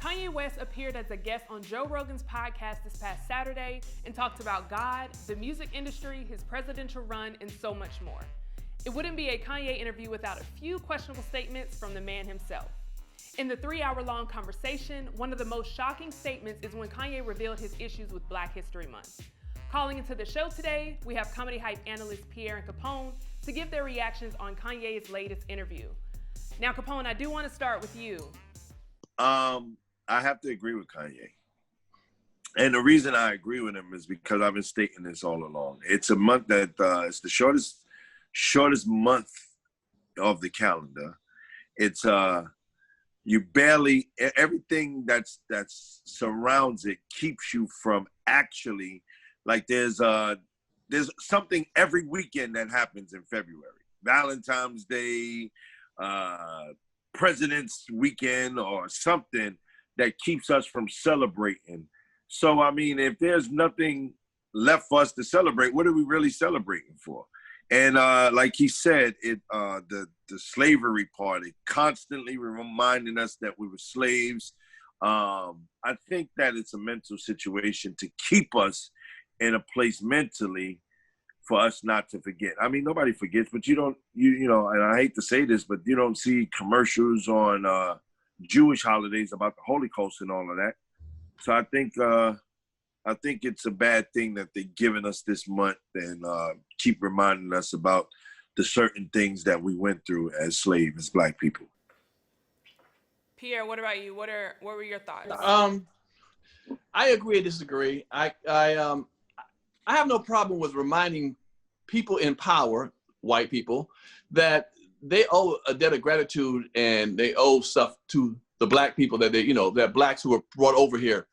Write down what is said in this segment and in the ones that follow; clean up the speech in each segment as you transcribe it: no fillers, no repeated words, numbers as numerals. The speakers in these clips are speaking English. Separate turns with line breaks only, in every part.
Kanye West appeared as a guest on Joe Rogan's podcast this past Saturday and talked about God, the music industry, his presidential run, and so much more. It wouldn't be a Kanye interview without a few questionable statements from the man himself. In the 3-hour-long conversation, one of the most shocking statements is when Kanye revealed his issues with Black History Month. Calling into the show today, we have comedy hype analysts Pierre and Capone to give their reactions on Kanye's latest interview. Now, Capone, I do want to start with you.
I have to agree with Kanye. And the reason I agree with him is because I've been stating this all along. It's a month that it's the shortest month of the calendar. It's you barely, everything that's surrounds it keeps you from actually, like there's something every weekend that happens in February. Valentine's Day, President's Weekend, or something that keeps us from celebrating. So, I mean, if there's nothing left for us to celebrate, what are we really celebrating for? And like he said, the slavery part, it constantly reminding us that we were slaves. I think that it's a mental situation to keep us in a place mentally for us not to forget. I mean, nobody forgets, but you know, and I hate to say this, but you don't see commercials on Jewish holidays about the Holocaust and all of that. So I think it's a bad thing that they're giving us this month and keep reminding us about the certain things that we went through as slaves, as Black people.
Pierre, what about you? What were your thoughts?
I agree and disagree. I have no problem with reminding people in power, white people, that they owe a debt of gratitude and they owe stuff to the Black people that that Blacks who were brought over here.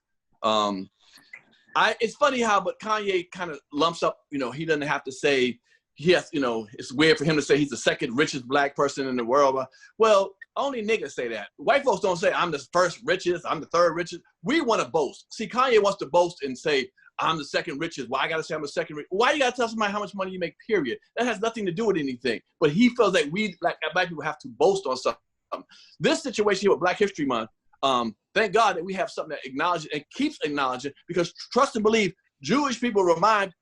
It's funny how, but Kanye kind of lumps up, he doesn't have to say, yes, it's weird for him to say he's the second richest Black person in the world. Well, only niggas say that. White folks don't say I'm the first richest, I'm the third richest. We want to boast. See, Kanye wants to boast and say, I'm the second richest. Why I got to say I'm the second richest? Why you got to tell somebody how much money you make, period? That has nothing to do with anything. But he feels that we, Black people, have to boast on something. This situation here with Black History Month, thank God that we have something that acknowledges and keeps acknowledging, because trust and believe, Jewish people remind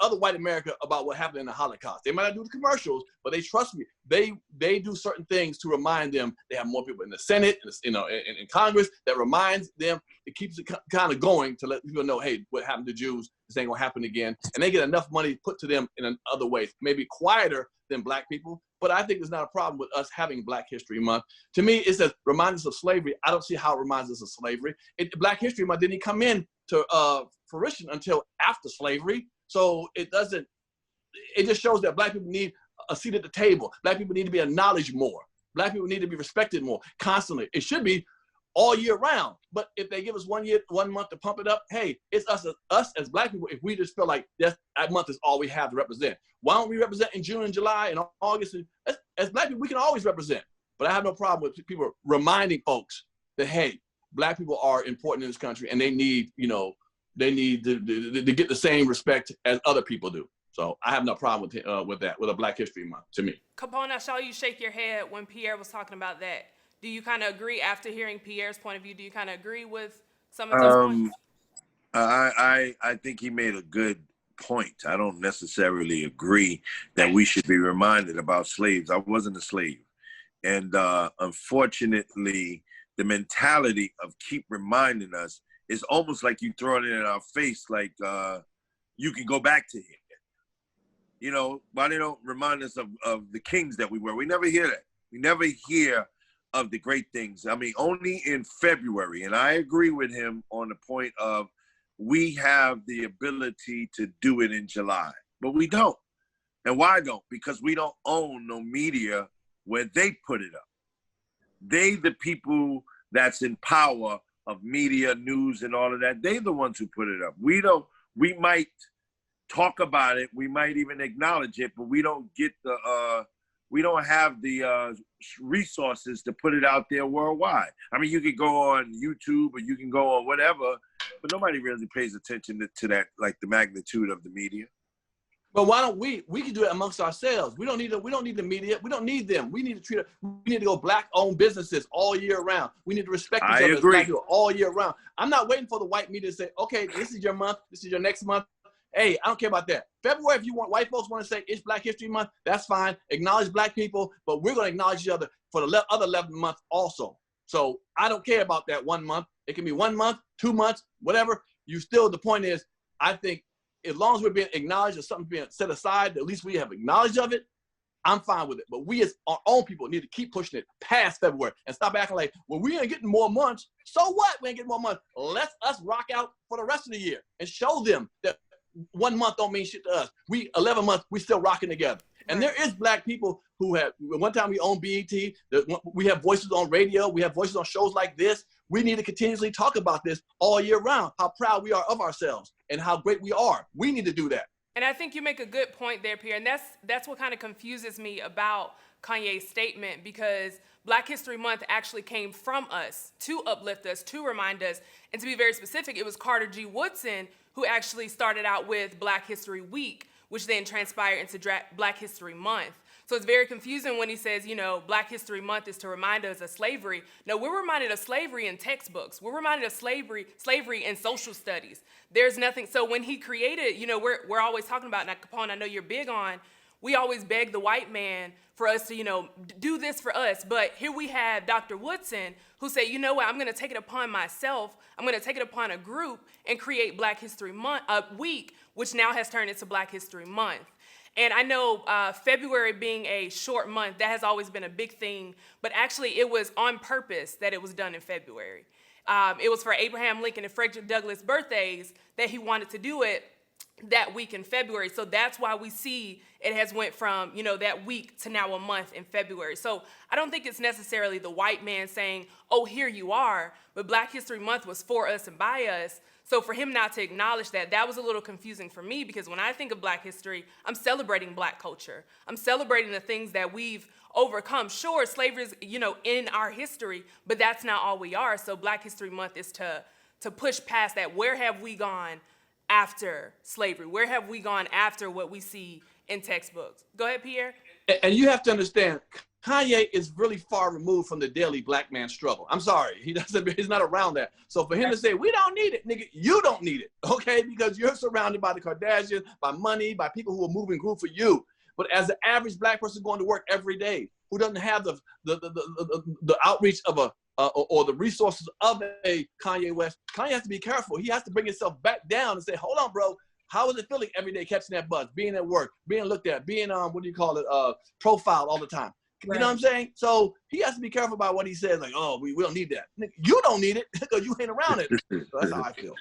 other white America about what happened in the Holocaust. They might not do the commercials, but they trust me. They do certain things to remind them. They have more people in the Senate, in Congress, that reminds them. It keeps it kind of going to let people know, hey, what happened to Jews, this ain't gonna happen again. And they get enough money put to them in other ways, maybe quieter than Black people. But I think there's not a problem with us having Black History Month. To me, it says remind us of slavery. I don't see how it reminds us of slavery. Black History Month didn't come in to fruition until after slavery. So it just shows that Black people need a seat at the table. Black people need to be acknowledged more. Black people need to be respected more constantly. It should be all year round. But if they give us 1 month to pump it up, hey, it's us as Black people, if we just feel like that month is all we have to represent. Why don't we represent in June and July and August? As Black people, we can always represent. But I have no problem with people reminding folks that, hey, Black people are important in this country and they need, they need to get the same respect as other people do. So I have no problem with that, with a Black History Month, to me.
Capone, I saw you shake your head when Pierre was talking about that. Do you kind of agree, after hearing Pierre's point of view, do you kind of agree with some of those points?
I think he made a good point. I don't necessarily agree that we should be reminded about slaves. I wasn't a slave. And unfortunately, the mentality of keep reminding us is almost like you throwing it in our face, like you can go back to here. Why they don't remind us of the kings that we were? We never hear that. We never hear of the great things. I mean, only in February. And I agree with him on the point of we have the ability to do it in July, but we don't. And why don't? Because we don't own no media where they put it up. They, the people that's in power of media, news, and all of that, they the ones who put it up. We might talk about it, we might even acknowledge it, but we don't get we don't have the resources to put it out there worldwide. I mean, you could go on YouTube or you can go on whatever, but nobody really pays attention to that, like the magnitude of the media.
But why don't we can do it amongst ourselves. We don't need the media. We don't need them. We need to go black-owned businesses all year round. We need to respect each other as black people all year round. I'm not waiting for the white media to say, okay, this is your month, this is your next month. Hey, I don't care about that. February, if you want, white folks want to say it's Black History Month, that's fine. Acknowledge black people, but we're going to acknowledge each other for the other 11 months also. So I don't care about that 1 month. It can be 1 month, 2 months, whatever. The point is, I think as long as we're being acknowledged or something being set aside, at least we have acknowledged of it, I'm fine with it. But we as our own people need to keep pushing it past February and stop acting like, well, we ain't getting more months. So what? We ain't getting more months. Let us rock out for the rest of the year and show them that 1 month don't mean shit to us. 11 months, we still rocking together. And there is black people who have, one time we owned BET, we have voices on radio, we have voices on shows like this. We need to continuously talk about this all year round, how proud we are of ourselves and how great we are. We need to do that.
And I think you make a good point there, Pierre, and that's what kind of confuses me about Kanye's statement, because Black History Month actually came from us to uplift us, to remind us, and to be very specific, it was Carter G. Woodson who actually started out with Black History Week, which then transpired into Black History Month. So it's very confusing when he says, Black History Month is to remind us of slavery. No, we're reminded of slavery in textbooks. We're reminded of slavery in social studies. There's nothing. So when he created, we're always talking about, and Capone, I know you're big on, we always beg the white man for us to, do this for us. But here we have Dr. Woodson who said, you know what, I'm going to take it upon myself. I'm going to take it upon a group and create Black History Month, Week, which now has turned into Black History Month. And I know February being a short month, that has always been a big thing, but actually it was on purpose that it was done in February. It was for Abraham Lincoln and Frederick Douglass' birthdays that he wanted to do it that week in February. So that's why we see it has went from, that week to now a month in February. So I don't think it's necessarily the white man saying, oh, here you are, but Black History Month was for us and by us. So for him not to acknowledge that was a little confusing for me, because when I think of Black history, I'm celebrating Black culture. I'm celebrating the things that we've overcome. Sure, slavery is, in our history, but that's not all we are. So Black History Month is to push past that. Where have we gone after slavery? Where have we gone after what we see in textbooks? Go ahead, Pierre.
And you have to understand, Kanye is really far removed from the daily black man struggle. I'm sorry, he's not around that. So for him to say, we don't need it, nigga, you don't need it, okay? Because you're surrounded by the Kardashians, by money, by people who are moving group for you. But as the average black person going to work every day, who doesn't have the outreach of or the resources of a Kanye West, Kanye has to be careful. He has to bring himself back down and say, hold on, bro. How is it feeling every day catching that buzz, being at work, being looked at, being, profiled all the time? You know what I'm saying? So he has to be careful about what he says, like, oh, we don't need that. You don't need it because you ain't around it. So that's how I feel.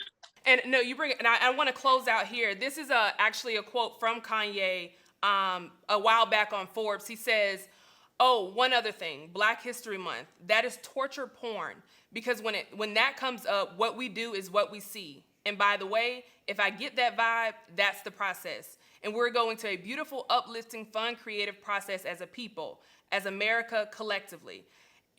And no, you bring it, and I want to close out here. This is actually a quote from Kanye a while back on Forbes. He says, oh, one other thing, Black History Month, that is torture porn, because when that comes up, what we do is what we see. And by the way, if I get that vibe, that's the process. And we're going to a beautiful, uplifting, fun, creative process as a people, as America collectively,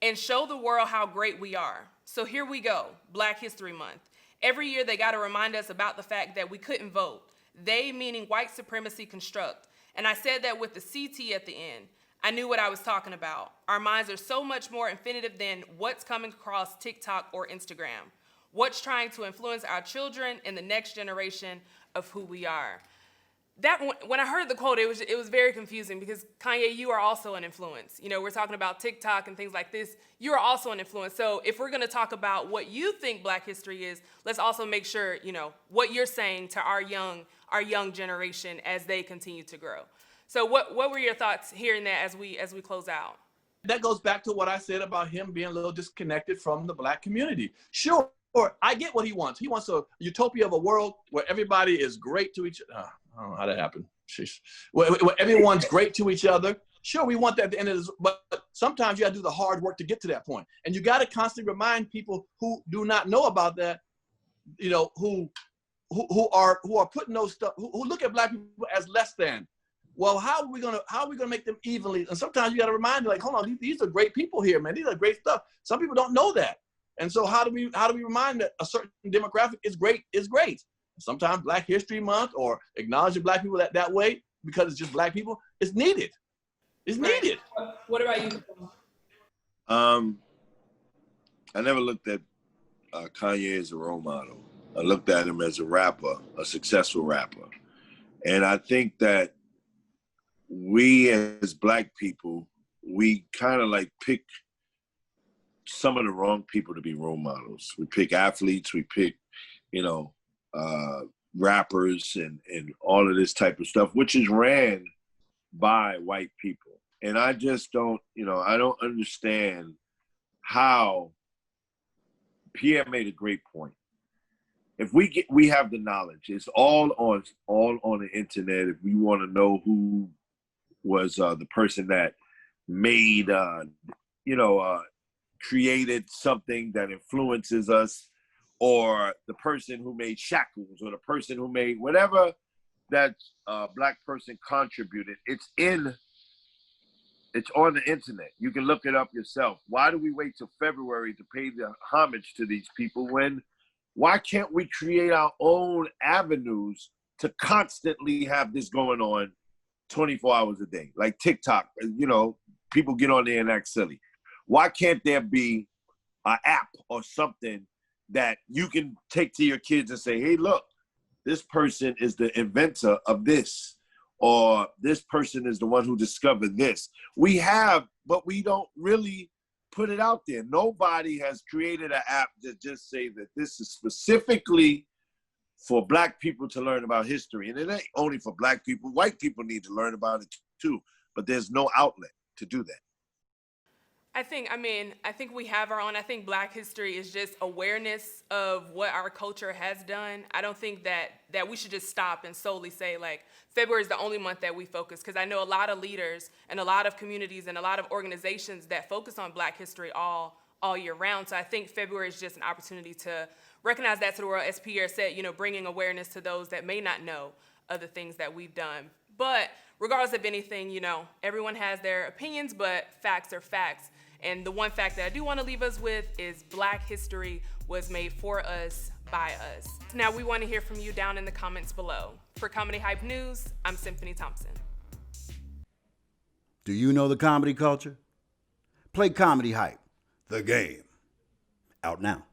and show the world how great we are. So here we go, Black History Month. Every year they got to remind us about the fact that we couldn't vote. They meaning white supremacy construct. And I said that with the CT at the end. I knew what I was talking about. Our minds are so much more infinitive than what's coming across TikTok or Instagram. What's trying to influence our children and the next generation of who we are. That when I heard the quote, it was very confusing, because Kanye, you are also an influence. We're talking about TikTok and things like this. You are also an influence. So if we're going to talk about what you think Black history is, let's also make sure what you're saying to our young generation as they continue to grow. So what were your thoughts hearing that as we close out?
That goes back to what I said about him being a little disconnected from the Black community. Sure, I get what he wants. He wants a utopia of a world where everybody is great to each other. I don't know how that happened. Where everyone's great to each other. Sure, we want that at the end of this, but sometimes you got to do the hard work to get to that point. And you got to constantly remind people who do not know about that, who are putting those stuff, who look at Black people as less than. Well, how are we gonna make them evenly? And sometimes you got to remind them, like, hold on, these are great people here, man. These are great stuff. Some people don't know that. And so how do we remind that a certain demographic is great? Sometimes Black History Month or acknowledging Black people that way because it's just black people. It's needed. It's needed.
What about you?
I never looked at Kanye as a role model. I looked at him as a rapper, a successful rapper. And I think that we as black people, we kind of like pick some of the wrong people to be role models. We pick athletes, we pick, rappers and all of this type of stuff, which is ran by white people. And I just don't, I don't understand how Pierre made a great point. If we have the knowledge, it's all on the internet. If we want to know who was the person that made, created something that influences us, or the person who made shackles, or the person who made whatever that black person contributed, it's on the internet. You can look it up yourself. Why do we wait till February to pay the homage to these people why can't we create our own avenues to constantly have this going on 24 hours a day? Like TikTok, people get on there and act silly. Why can't there be an app or something that you can take to your kids and say, hey, look, this person is the inventor of this, or this person is the one who discovered this. We have, but we don't really put it out there. Nobody has created an app that just say that this is specifically for black people to learn about history. And it ain't only for black people. White people need to learn about it too, but there's no outlet to do that.
I think we have our own. I think Black history is just awareness of what our culture has done. I don't think that we should just stop and solely say, like, February is the only month that we focus, because I know a lot of leaders and a lot of communities and a lot of organizations that focus on Black history all year round. So I think February is just an opportunity to recognize that to the world, as Pierre said, bringing awareness to those that may not know of the things that we've done. But regardless of anything, everyone has their opinions, but facts are facts. And the one fact that I do want to leave us with is Black history was made for us, by us. Now we want to hear from you down in the comments below. For Comedy Hype News, I'm Symphony Thompson.
Do you know the comedy culture? Play Comedy Hype, the game. Out now.